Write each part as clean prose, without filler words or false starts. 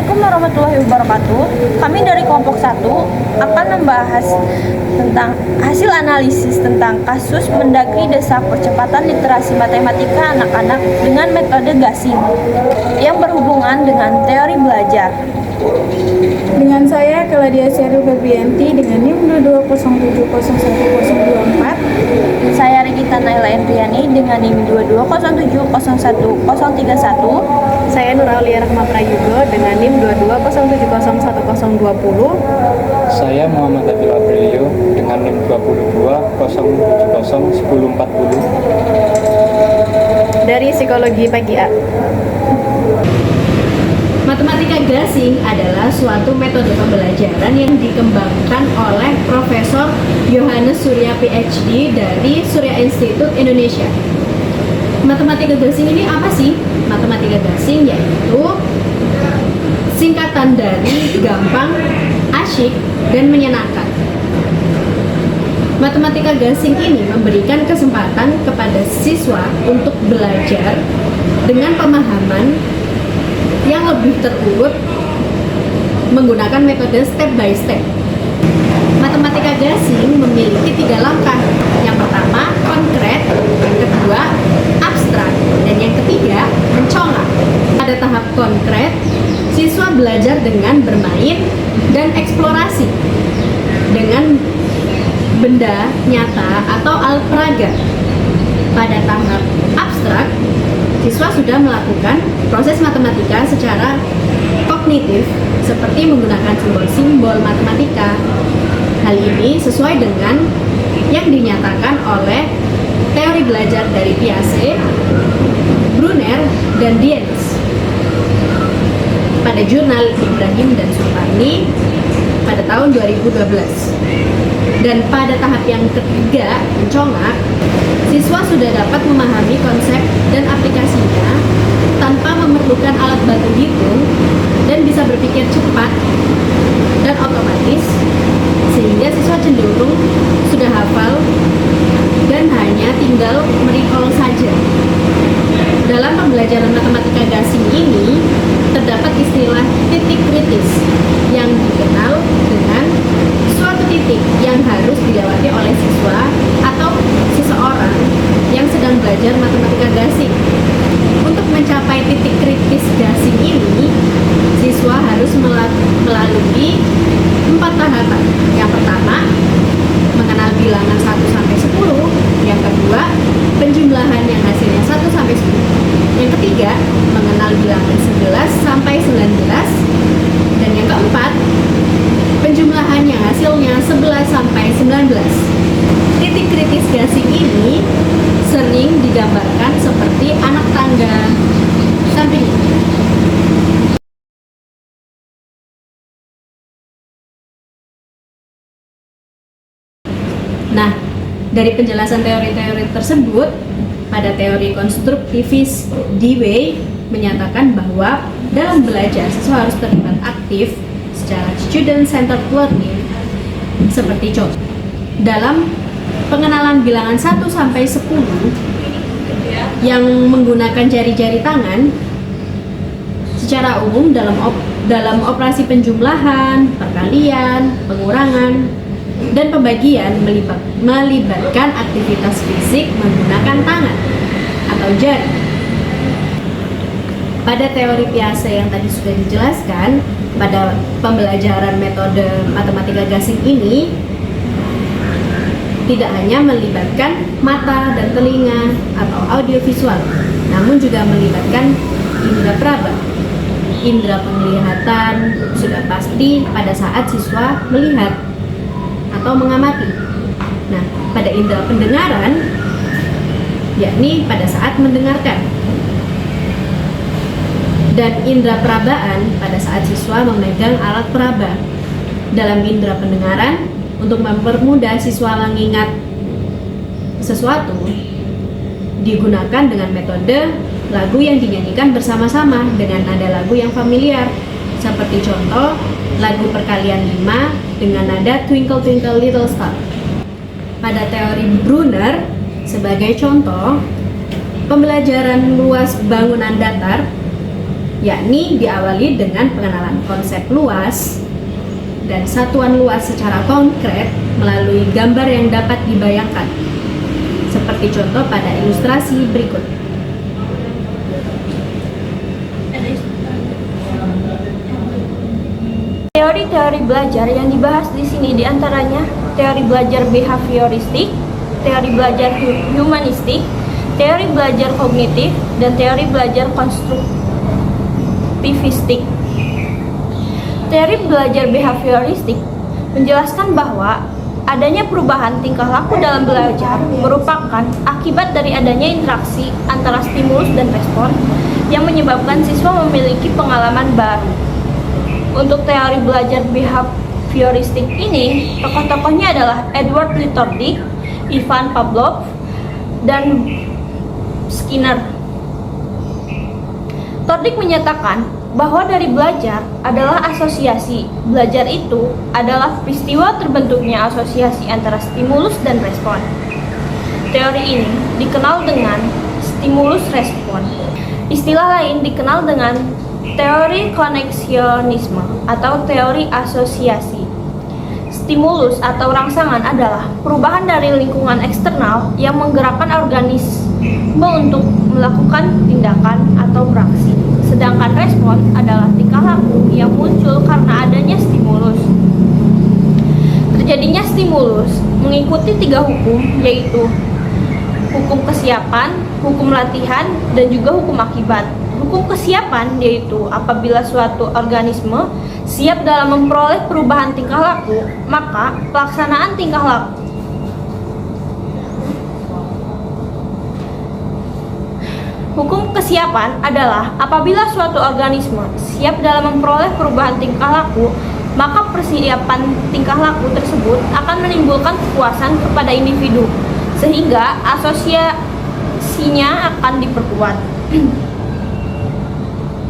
Assalamualaikum warahmatullahi wabarakatuh. Kami dari kelompok 1 akan membahas tentang hasil analisis tentang kasus Mendagri desak percepatan literasi matematika anak-anak dengan metode gasing yang berhubungan dengan teori belajar. Dengan saya, Claudia Seru Febrianti dengan NIM 2207011024. Saya Regita Naila Endriani dengan NIM 2207011031. Saya Nur Aulia Rahma Prayugo dengan NIM 2207011020. Saya Muhammad Abil Aprilio dengan NIM 2207101040. Dari Psikologi Pagi A. Matematika gasing adalah suatu metode pembelajaran yang dikembangkan oleh Profesor Yohanes Surya PhD dari Surya Institute Indonesia. Matematika gasing ini apa sih? Matematika gasing yaitu singkatan dari gampang, asyik, dan menyenangkan. Matematika gasing ini memberikan kesempatan kepada siswa untuk belajar dengan pemahaman yang lebih terurut menggunakan metode step by step. Matematika gasing memiliki 3 langkah. Yang pertama, konkret, yang kedua, abstrak, dan yang ketiga, mencolok. Pada tahap konkret, siswa belajar dengan bermain dan eksplorasi dengan benda nyata atau alat peraga. Pada tahap abstrak, siswa sudah melakukan proses matematika secara kognitif seperti menggunakan simbol-simbol matematika. Hal ini sesuai dengan yang dinyatakan oleh teori belajar dari Piaget, Brunner, dan Dienes pada jurnal Ibrahim dan Sultani pada tahun 2012. Dan pada tahap yang ketiga, mencongak, siswa sudah dapat memahami konsep dan aplikasinya tanpa memerlukan alat bantu hitung dan bisa berpikir cepat dan otomatis, sehingga siswa cenderung sudah hafal dan hanya tinggal merecall saja. Dalam pembelajaran matematika gasing ini terdapat istilah titik kritis yang dikenal dengan suatu titik yang harus dilewati oleh siswa atau seseorang yang sedang belajar matematika gasing. Untuk mencapai titik kritis gasing ini, siswa harus melalui 4 tahapan. Yang pertama, mengenal bilangan 1 sampai 10. Yang kedua, penjumlahan yang hasilnya 1 sampai 10. Yang ketiga, mengenal bilangan 11 sampai 19. Dan yang keempat, penjumlahan yang hasilnya 11 sampai 19. Titik kritis gasing ini sering digambarkan seperti anak tangga samping. Nah, dari penjelasan teori-teori tersebut, pada teori konstruktivis Dewey menyatakan bahwa dalam belajar siswa harus terlibat aktif secara student-centered learning. Seperti contoh, dalam pengenalan bilangan 1 sampai 10 yang menggunakan jari-jari tangan, secara umum dalam operasi penjumlahan, perkalian, pengurangan, dan pembagian melibatkan aktivitas fisik menggunakan tangan atau jari. Pada teori Piaget yang tadi sudah dijelaskan, pada pembelajaran metode matematika gasing ini tidak hanya melibatkan mata dan telinga atau audiovisual, namun juga melibatkan indera peraba. Indera penglihatan sudah pasti pada saat siswa melihat atau mengamati. Nah, pada indera pendengaran, yakni pada saat mendengarkan. Dan indera perabaan pada saat siswa memegang alat peraba. Dalam indera pendengaran, untuk mempermudah siswa mengingat sesuatu, digunakan dengan metode lagu yang dinyanyikan bersama-sama dengan nada lagu yang familiar. Seperti contoh, lagu Perkalian 5 dengan nada Twinkle Twinkle Little Star. Pada teori Brunner, sebagai contoh, pembelajaran luas bangunan datar yakni diawali dengan pengenalan konsep luas dan satuan luas secara konkret melalui gambar yang dapat dibayangkan, seperti contoh pada ilustrasi berikut. Teori-teori belajar yang dibahas di sini diantaranya teori belajar behavioristik, teori belajar humanistik, teori belajar kognitif, dan teori belajar konstruktivistik. Teori belajar behavioristik menjelaskan bahwa adanya perubahan tingkah laku dalam belajar merupakan akibat dari adanya interaksi antara stimulus dan respon yang menyebabkan siswa memiliki pengalaman baru. Untuk teori belajar behavioristik ini, tokoh-tokohnya adalah Edward Lee Tordik, Ivan Pavlov, dan Skinner. Tordik menyatakan bahwa dari belajar adalah asosiasi. Belajar itu adalah peristiwa terbentuknya asosiasi antara stimulus dan respon. Teori ini dikenal dengan stimulus respon. Istilah lain dikenal dengan teori koneksionisme atau teori asosiasi. Stimulus atau rangsangan adalah perubahan dari lingkungan eksternal yang menggerakkan organisme untuk melakukan tindakan atau beraksi. Sedangkan respon adalah tingkah laku yang muncul karena adanya stimulus. Terjadinya stimulus mengikuti 3 hukum, yaitu hukum kesiapan, hukum latihan, dan juga hukum akibat. Hukum kesiapan yaitu apabila suatu organisme siap dalam memperoleh perubahan tingkah laku, maka pelaksanaan tingkah laku Hukum kesiapan adalah apabila suatu organisme siap dalam memperoleh perubahan tingkah laku, maka persiapan tingkah laku tersebut akan menimbulkan kepuasan kepada individu, sehingga asosiasinya akan diperkuat.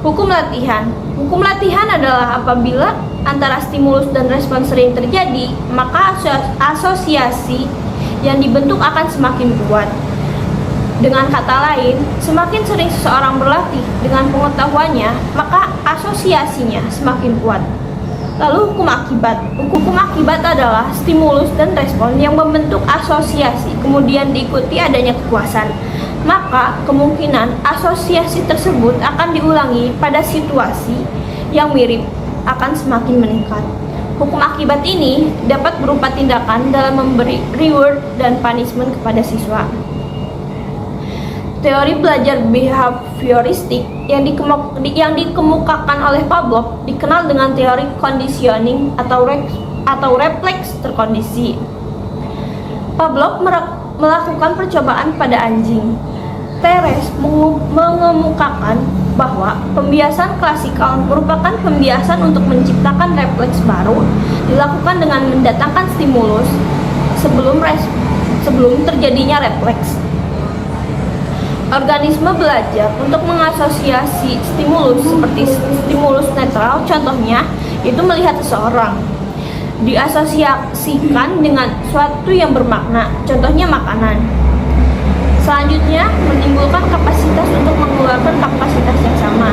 Hukum latihan. Hukum latihan adalah apabila antara stimulus dan respon sering terjadi, maka asosiasi yang dibentuk akan semakin kuat. Dengan kata lain, semakin sering seseorang berlatih dengan pengetahuannya, maka asosiasinya semakin kuat. Lalu hukum akibat. Hukum akibat adalah stimulus dan respon yang membentuk asosiasi, kemudian diikuti adanya kepuasan. Maka kemungkinan asosiasi tersebut akan diulangi pada situasi yang mirip akan semakin meningkat. Hukum akibat ini dapat berupa tindakan dalam memberi reward dan punishment kepada siswa. Teori belajar behavioristik yang dikemukakan oleh Pavlov dikenal dengan teori conditioning atau refleks terkondisi. Pavlov melakukan percobaan pada anjing. Teres mengemukakan bahwa pembiasan klasikal merupakan pembiasan untuk menciptakan refleks baru dilakukan dengan mendatangkan stimulus sebelum terjadinya refleks. Organisme belajar untuk mengasosiasi stimulus seperti stimulus netral, contohnya itu melihat seseorang, diasosiasikan dengan suatu yang bermakna, contohnya makanan. Selanjutnya, menimbulkan kapasitas untuk mengeluarkan kapasitas yang sama.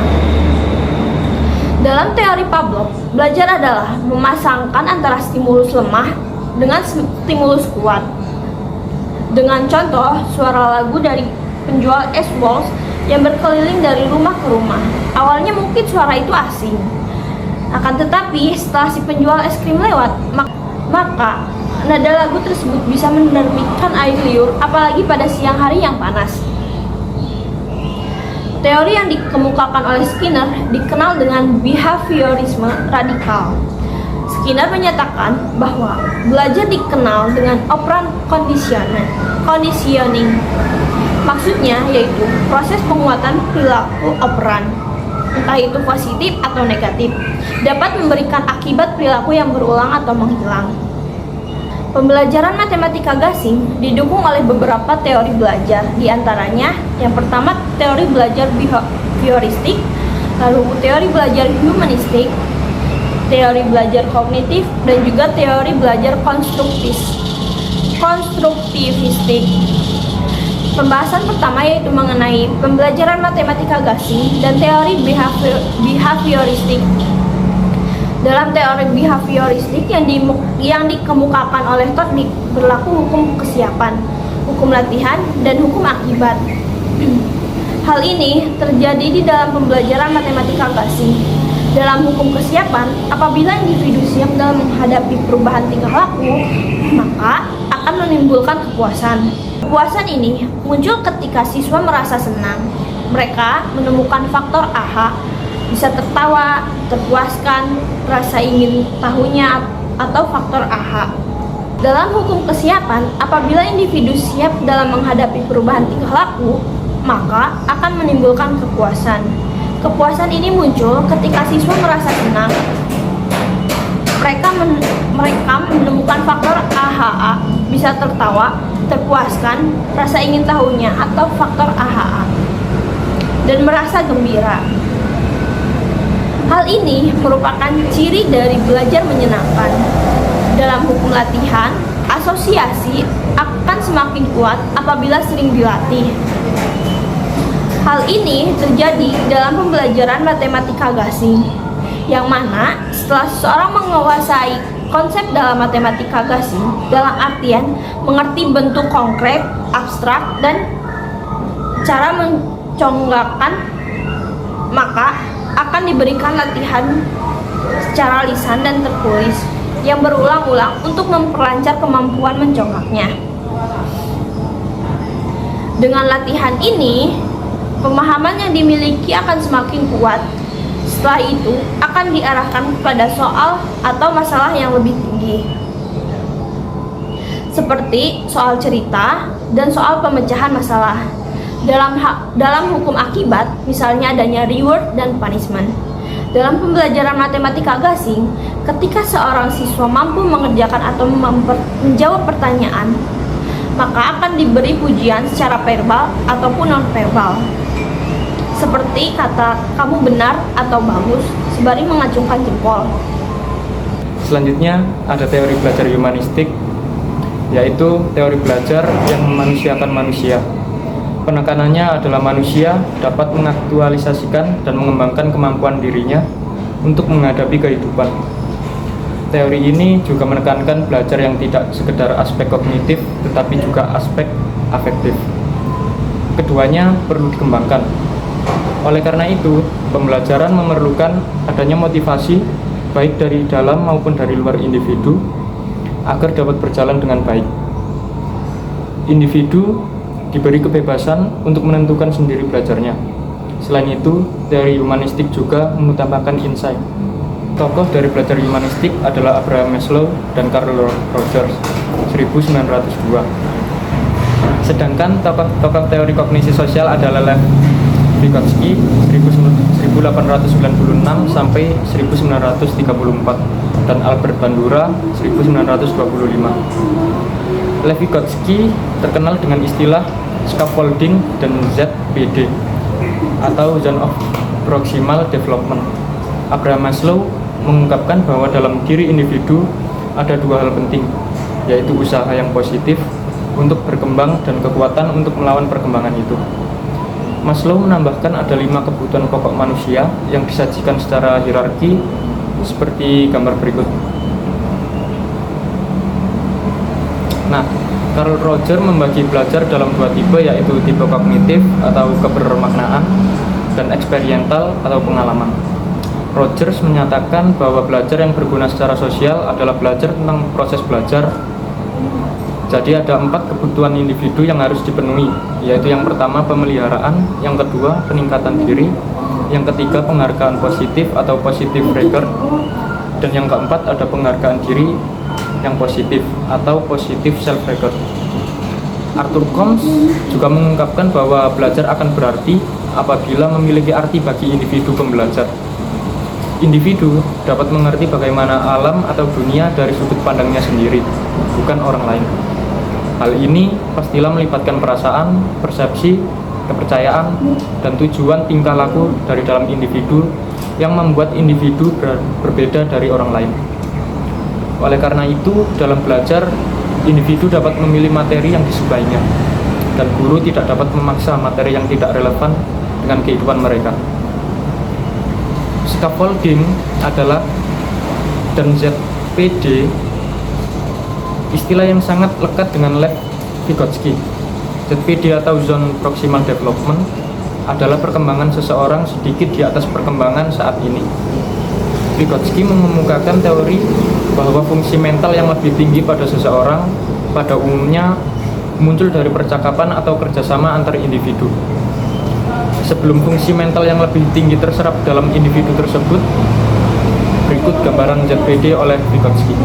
Dalam teori Pavlov, belajar adalah memasangkan antara stimulus lemah dengan stimulus kuat. Dengan contoh, suara lagu dari penjual es balls yang berkeliling dari rumah ke rumah. Awalnya mungkin suara itu asing. Akan tetapi, setelah si penjual es krim lewat, maka nada lagu tersebut bisa menerbitkan air liur, apalagi pada siang hari yang panas. Teori yang dikemukakan oleh Skinner dikenal dengan behaviorisme radikal. Skinner menyatakan bahwa belajar dikenal dengan operant conditioning. Maksudnya yaitu proses penguatan perilaku operan, entah itu positif atau negatif, dapat memberikan akibat perilaku yang berulang atau menghilang. Pembelajaran matematika gasing didukung oleh beberapa teori belajar, diantaranya yang pertama teori belajar behavioristik, lalu teori belajar humanistik, teori belajar kognitif, dan juga teori belajar konstruktivistik. Pembahasan pertama yaitu mengenai pembelajaran matematika gasing dan teori behavioristik. Dalam teori behavioristik yang dikemukakan oleh Todd berlaku hukum kesiapan, hukum latihan, dan hukum akibat. Hal ini terjadi di dalam pembelajaran matematika gasing. Dalam hukum kesiapan, apabila individu siap dalam menghadapi perubahan tingkah laku, maka akan menimbulkan kepuasan. Kepuasan ini muncul ketika siswa merasa senang. Mereka menemukan faktor AHA, bisa tertawa, terpuaskan, rasa ingin tahunya, atau faktor AHA. Dalam hukum kesiapan, apabila individu siap dalam menghadapi perubahan tingkah laku, maka akan menimbulkan kepuasan. Kepuasan ini muncul ketika siswa merasa senang. Mereka menemukan faktor AHA, bisa tertawa, terpuaskan, rasa ingin tahunya, atau faktor AHA, dan merasa gembira. Hal ini merupakan ciri dari belajar menyenangkan. Dalam hukum latihan, asosiasi akan semakin kuat apabila sering dilatih. Hal ini terjadi dalam pembelajaran matematika gasing, yang mana setelah seseorang menguasai konsep dalam matematika gasing dalam artian mengerti bentuk konkret, abstrak, dan cara menconggakkan, maka akan diberikan latihan secara lisan dan tertulis yang berulang-ulang untuk memperlancar kemampuan menconggaknya. Dengan latihan ini, pemahaman yang dimiliki akan semakin kuat. Setelah itu akan diarahkan kepada soal atau masalah yang lebih tinggi, seperti soal cerita dan soal pemecahan masalah. Dalam hukum akibat, misalnya adanya reward dan punishment. Dalam pembelajaran matematika gasing, ketika seorang siswa mampu mengerjakan atau menjawab pertanyaan, maka akan diberi pujian secara verbal ataupun non-verbal, seperti kata "kamu benar" atau "bagus" sembari mengacungkan jempol. Selanjutnya ada teori belajar humanistik, yaitu teori belajar yang memanusiakan manusia. Penekanannya adalah manusia dapat mengaktualisasikan dan mengembangkan kemampuan dirinya untuk menghadapi kehidupan. Teori ini juga menekankan belajar yang tidak sekedar aspek kognitif, tetapi juga aspek afektif. Keduanya perlu dikembangkan. Oleh karena itu, pembelajaran memerlukan adanya motivasi baik dari dalam maupun dari luar individu agar dapat berjalan dengan baik. Individu diberi kebebasan untuk menentukan sendiri belajarnya. Selain itu, teori humanistik juga mengutamakan insight. Tokoh dari belajar humanistik adalah Abraham Maslow dan Carl Rogers, 1902. Sedangkan tokoh teori kognisi sosial adalah Lev Vygotsky, 1896 sampai 1934, dan Albert Bandura, 1925. Lev Vygotsky terkenal dengan istilah scaffolding dan ZPD atau Zone of Proximal Development. Abraham Maslow mengungkapkan bahwa dalam diri individu ada dua hal penting, yaitu usaha yang positif untuk berkembang dan kekuatan untuk melawan perkembangan itu. Maslow menambahkan ada 5 kebutuhan pokok manusia yang disajikan secara hierarki seperti gambar berikut. Nah, Carl Rogers membagi belajar dalam 2 tipe, yaitu tipe kognitif atau kebermaknaan dan eksperiental atau pengalaman. Rogers menyatakan bahwa belajar yang berguna secara sosial adalah belajar tentang proses belajar. Jadi ada 4 kebutuhan individu yang harus dipenuhi, yaitu yang pertama pemeliharaan, yang kedua peningkatan diri, yang ketiga penghargaan positif atau positive record, dan yang keempat ada penghargaan diri yang positif atau positive self record. Arthur Combs juga mengungkapkan bahwa belajar akan berarti apabila memiliki arti bagi individu pembelajar. Individu dapat mengerti bagaimana alam atau dunia dari sudut pandangnya sendiri, bukan orang lain. Hal ini pastilah melibatkan perasaan, persepsi, kepercayaan, dan tujuan tingkah laku dari dalam individu yang membuat individu berbeda dari orang lain. Oleh karena itu, dalam belajar, individu dapat memilih materi yang disukainya. dan guru tidak dapat memaksa materi yang tidak relevan dengan kehidupan mereka. Scaffolding adalah dan ZPD, istilah yang sangat lekat dengan Lev Vygotsky. ZPD atau Zone Proximal Development adalah perkembangan seseorang sedikit di atas perkembangan saat ini. Vygotsky mengemukakan teori bahwa fungsi mental yang lebih tinggi pada seseorang pada umumnya muncul dari percakapan atau kerjasama antar individu. Sebelum fungsi mental yang lebih tinggi terserap dalam individu tersebut, berikut gambaran ZPD oleh Vygotsky.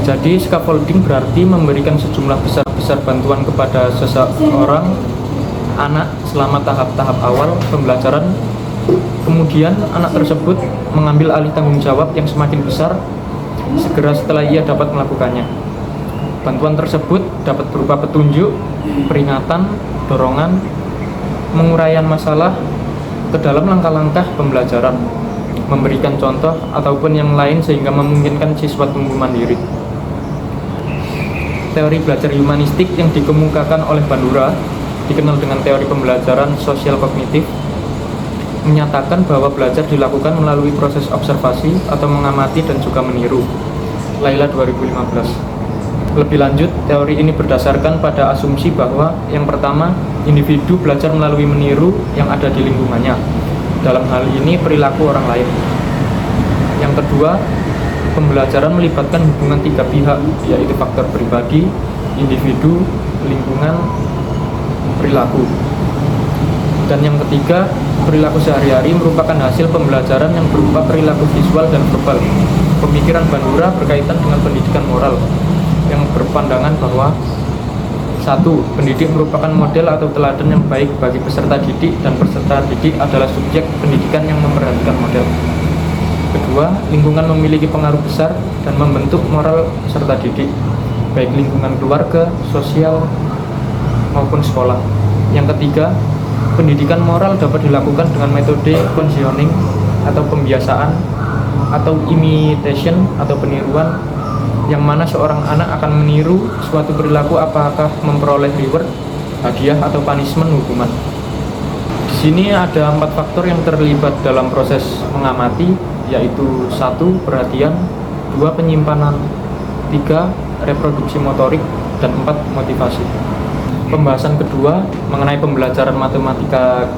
Jadi, scaffolding berarti memberikan sejumlah besar-besar bantuan kepada seseorang anak selama tahap-tahap awal pembelajaran. Kemudian, anak tersebut mengambil alih tanggung jawab yang semakin besar segera setelah ia dapat melakukannya. Bantuan tersebut dapat berupa petunjuk, peringatan, dorongan, penguraian masalah ke dalam langkah-langkah pembelajaran, memberikan contoh ataupun yang lain sehingga memungkinkan siswa tumbuh mandiri. Teori belajar humanistik yang dikemukakan oleh Bandura, dikenal dengan teori pembelajaran sosial kognitif, menyatakan bahwa belajar dilakukan melalui proses observasi atau mengamati dan juga meniru. Laila 2015. Lebih lanjut, teori ini berdasarkan pada asumsi bahwa yang pertama, individu belajar melalui meniru yang ada di lingkungannya. Dalam hal ini perilaku orang lain. Yang kedua, pembelajaran melibatkan hubungan tiga pihak, yaitu faktor pribadi, individu, lingkungan, perilaku. Dan yang ketiga, perilaku sehari-hari merupakan hasil pembelajaran yang berupa perilaku visual dan verbal. Pemikiran Bandura berkaitan dengan pendidikan moral yang berpandangan bahwa 1. Pendidik merupakan model atau teladan yang baik bagi peserta didik dan peserta didik adalah subjek pendidikan yang memperhatikan model. Kedua, lingkungan memiliki pengaruh besar dan membentuk moral peserta didik, baik lingkungan keluarga, sosial, maupun sekolah. Yang ketiga, pendidikan moral dapat dilakukan dengan metode conditioning atau pembiasaan atau imitation atau peniruan, yang mana seorang anak akan meniru suatu perilaku apakah memperoleh reward, hadiah atau punishment hukuman. Di sini ada 4 faktor yang terlibat dalam proses mengamati, yaitu 1. Perhatian, 2. Penyimpanan, 3. Reproduksi motorik, dan 4. Motivasi. Pembahasan kedua mengenai pembelajaran matematika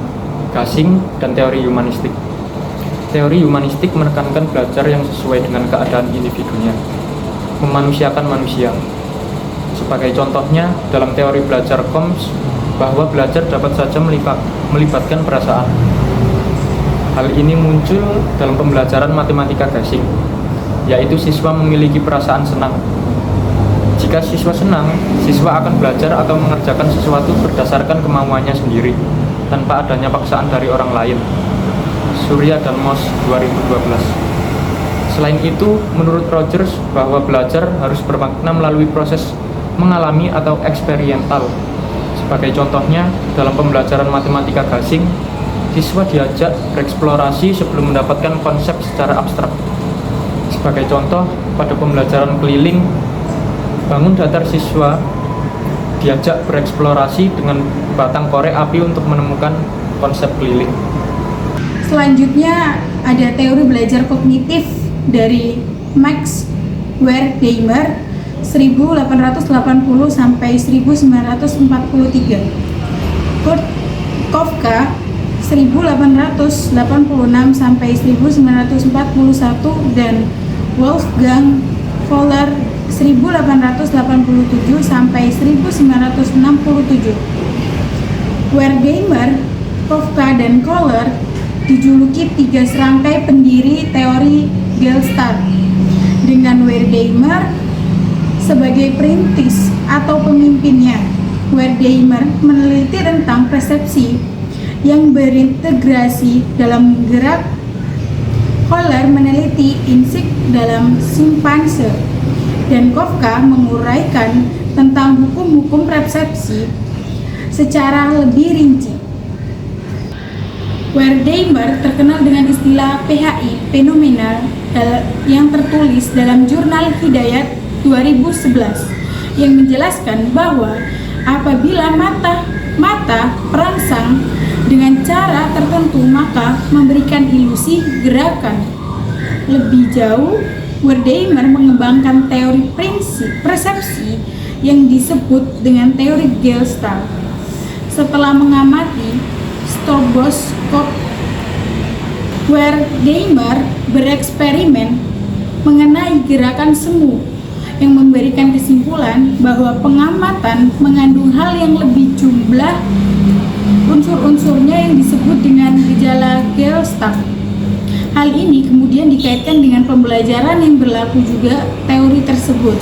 gasing dan teori humanistik. Teori humanistik menekankan belajar yang sesuai dengan keadaan individunya, memanusiakan manusia. Sebagai contohnya, dalam teori belajar Combs, bahwa belajar dapat saja melibatkan perasaan. Hal ini muncul dalam pembelajaran matematika gasing, yaitu siswa memiliki perasaan senang. Jika siswa senang, siswa akan belajar atau mengerjakan sesuatu berdasarkan kemauannya sendiri, tanpa adanya paksaan dari orang lain. Surya dan Moss 2012. Selain itu, menurut Rogers bahwa belajar harus bermakna melalui proses mengalami atau eksperiental. Sebagai contohnya, dalam pembelajaran matematika gasing, siswa diajak bereksplorasi sebelum mendapatkan konsep secara abstrak. Sebagai contoh, pada pembelajaran keliling, bangun datar siswa diajak bereksplorasi dengan batang korek api untuk menemukan konsep keliling. Selanjutnya ada teori belajar kognitif dari Max Wertheimer 1880 sampai 1943. Kurt Kafka 1886 sampai 1941 dan Wolfgang Kohler 1887 sampai 1967. Wertheimer, Kafka, dan Kohler dijuluki 3 serangkai pendiri teori Gestalt, dengan Wertheimer sebagai perintis atau pemimpinnya. Wertheimer meneliti tentang persepsi yang berintegrasi dalam gerak. Kohler meneliti insik dalam simpanse, dan Kafka menguraikan tentang hukum-hukum persepsi secara lebih rinci. Wertheimer terkenal dengan istilah PHI, fenomenal, yang tertulis dalam jurnal Hidayat 2011. yang menjelaskan bahwa apabila mata perangsang dengan cara tertentu maka memberikan ilusi gerakan. Lebih jauh, Wertheimer mengembangkan teori persepsi yang disebut dengan teori Gestalt. Setelah mengamati stroboskop, Wertheimer bereksperimen mengenai gerakan semu yang memberikan kesimpulan bahwa pengamatan mengandung hal yang lebih jumlah unsur-unsurnya yang disebut dengan gejala Gestalt. Hal ini kemudian dikaitkan dengan pembelajaran yang berlaku juga teori tersebut.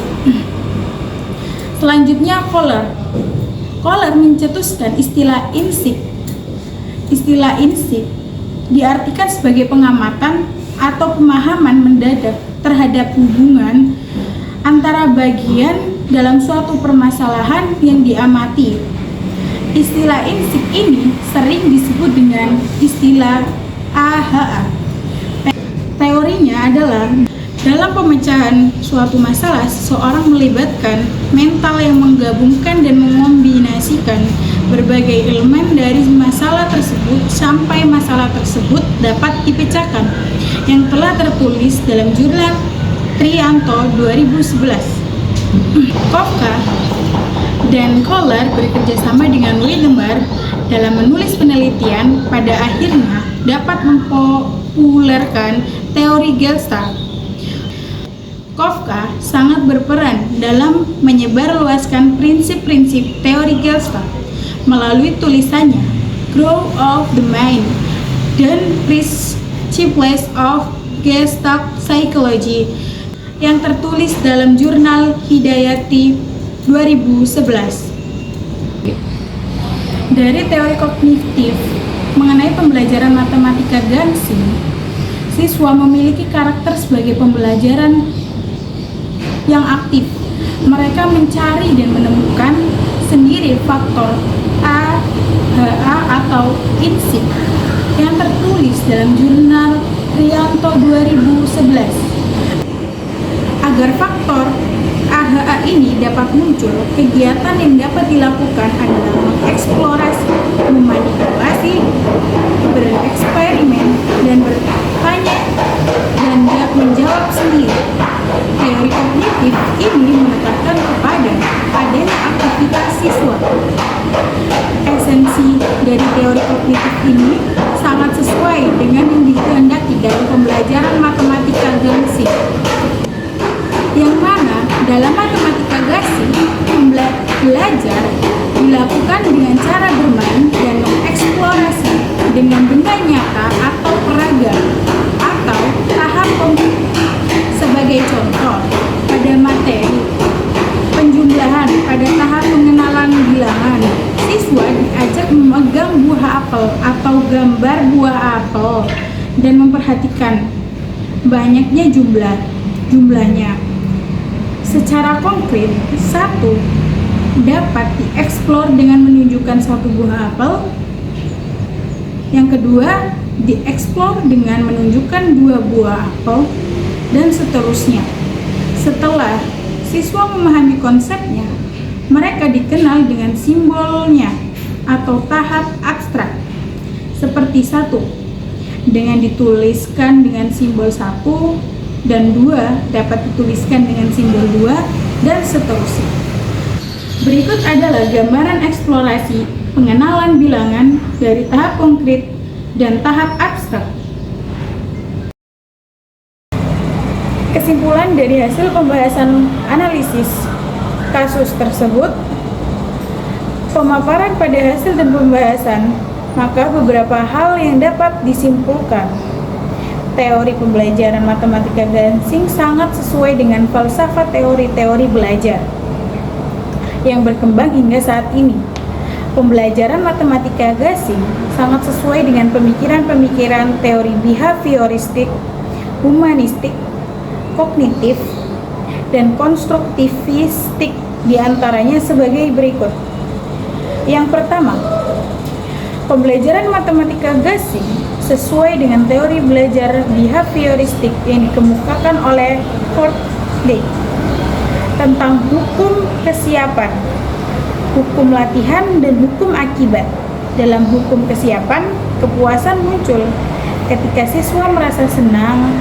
Selanjutnya, Kohler mencetuskan istilah insight. Istilah insight diartikan sebagai pengamatan atau pemahaman mendadak terhadap hubungan antara bagian dalam suatu permasalahan yang diamati. Istilah insight ini sering disebut dengan istilah AHA. Teorinya adalah dalam pemecahan suatu masalah, seseorang melibatkan mental yang menggabungkan dan mengombinasikan berbagai elemen dari masalah tersebut sampai masalah tersebut dapat dipecahkan, yang telah tertulis dalam jurnal Trianto 2011. Kafka dan Kohler bekerjasama dengan Wertheimer dalam menulis penelitian pada akhirnya dapat mempopulerkan teori Gestalt. Kafka sangat berperan dalam menyebarluaskan prinsip-prinsip teori Gestalt melalui tulisannya Growth of the Mind dan Principles of Gestalt Psychology yang tertulis dalam jurnal Hidayati 2011. Dari teori kognitif mengenai pembelajaran matematika Gansing, siswa memiliki karakter sebagai pembelajaran yang aktif. Mereka mencari dan menemukan sendiri faktor AHA atau insight yang tertulis dalam jurnal Trianto 2011. Agar faktor AHA ini dapat muncul, kegiatan yang dapat dilakukan adalah mengeksplorasi, memanipulasi, bereksperimen, dan bertanya dan menjawab sendiri. Teori kognitif ini menekankan kepada adanya aktivitas siswa. Esensi dari teori kognitif ini sangat sesuai dengan yang dikehendaki dari pembelajaran matematika Gansing, yang mana dalam matematika Gansing belajar dilakukan dengan cara bermain dan mengeksplorasi dengan benda nyata atau peraga atau tahap sebagai contoh pada materi penjumlahan pada tahap pengenalan bilangan, siswa diajak memegang buah apel atau gambar buah apel dan memperhatikan banyaknya jumlahnya. Secara konkret, satu dapat dieksplor dengan menunjukkan satu buah apel. Yang kedua, dieksplor dengan menunjukkan dua buah apel, dan seterusnya. Setelah siswa memahami konsepnya, mereka dikenal dengan simbolnya atau tahap abstrak. Seperti satu, dengan dituliskan dengan simbol 1, dan 2 dapat dituliskan dengan simbol 2, dan seterusnya. Berikut adalah gambaran eksplorasi pengenalan bilangan dari tahap konkret dan tahap abstrak. Kesimpulan dari hasil pembahasan analisis kasus tersebut, pemaparan pada hasil dan pembahasan, maka beberapa hal yang dapat disimpulkan. Teori pembelajaran matematika Gansing sangat sesuai dengan falsafah teori-teori belajar yang berkembang hingga saat ini. Pembelajaran matematika Gansing sangat sesuai dengan pemikiran-pemikiran teori behavioristik, humanistik, kognitif, dan konstruktivistik, diantaranya sebagai berikut. Yang pertama, pembelajaran matematika Gansing sesuai dengan teori belajar behavioristik yang dikemukakan oleh Kurt Dick tentang hukum kesiapan, hukum latihan, dan hukum akibat. Dalam hukum kesiapan, kepuasan muncul ketika siswa merasa senang.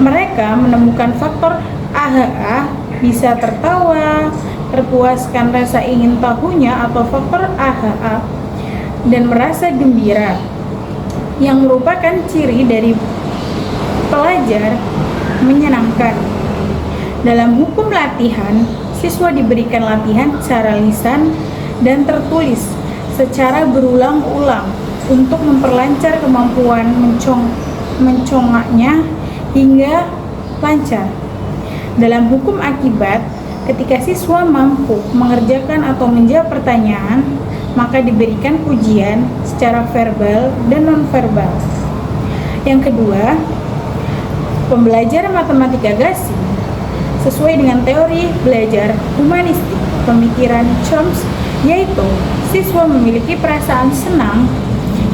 Mereka menemukan faktor AHA, bisa tertawa, terpuaskan rasa ingin tahunya atau faktor AHA, dan merasa gembira, yang merupakan ciri dari pelajar menyenangkan. Dalam hukum latihan, siswa diberikan latihan secara lisan dan tertulis secara berulang-ulang untuk memperlancar kemampuan mencongaknya hingga lancar. Dalam hukum akibat, ketika siswa mampu mengerjakan atau menjawab pertanyaan, maka diberikan pujian secara verbal dan nonverbal. Yang kedua, pembelajaran matematika gasing sesuai dengan teori belajar humanistik pemikiran Chomsky, yaitu siswa memiliki perasaan senang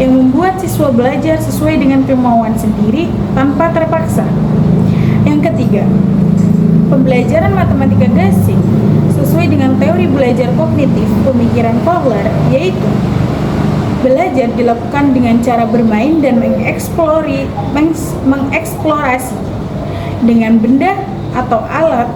yang membuat siswa belajar sesuai dengan kemauan sendiri tanpa terpaksa. Yang ketiga, pembelajaran matematika gasing sesuai dengan teori belajar kognitif pemikiran Kohler, yaitu belajar dilakukan dengan cara bermain dan mengeksplorasi dengan benda atau alat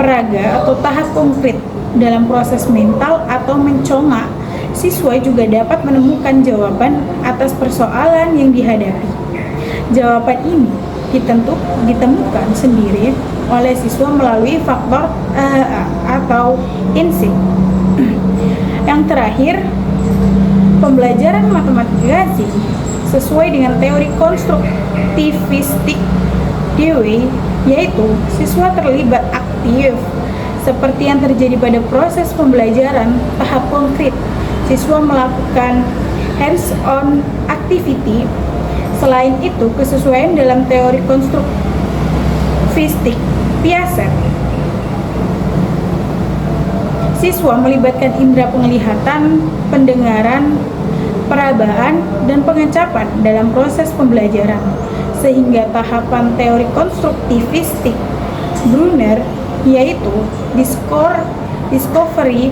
peraga atau tahap konkret. Dalam proses mental atau mencongak, siswa juga dapat menemukan jawaban atas persoalan yang dihadapi. Jawaban ini ditemukan sendiri oleh siswa melalui faktor AHA atau insting. Yang terakhir, pembelajaran matematika gasing sesuai dengan teori konstruktivistik Dewey, yaitu siswa terlibat aktif seperti yang terjadi pada proses pembelajaran tahap konkret. Siswa melakukan hands-on activity. Selain itu, kesesuaian dalam teori konstruktivistik Piaget, siswa melibatkan indera penglihatan, pendengaran, perabaan, dan pengecapan dalam proses pembelajaran, sehingga tahapan teori konstruktivistik Brunner, yaitu discovery,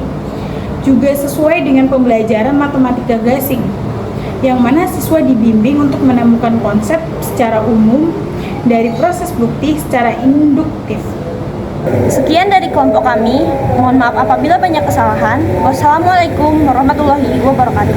juga sesuai dengan pembelajaran matematika gasing, yang mana siswa dibimbing untuk menemukan konsep secara umum dari proses bukti secara induktif. Sekian dari kelompok kami. Mohon maaf apabila banyak kesalahan. Wassalamualaikum warahmatullahi wabarakatuh.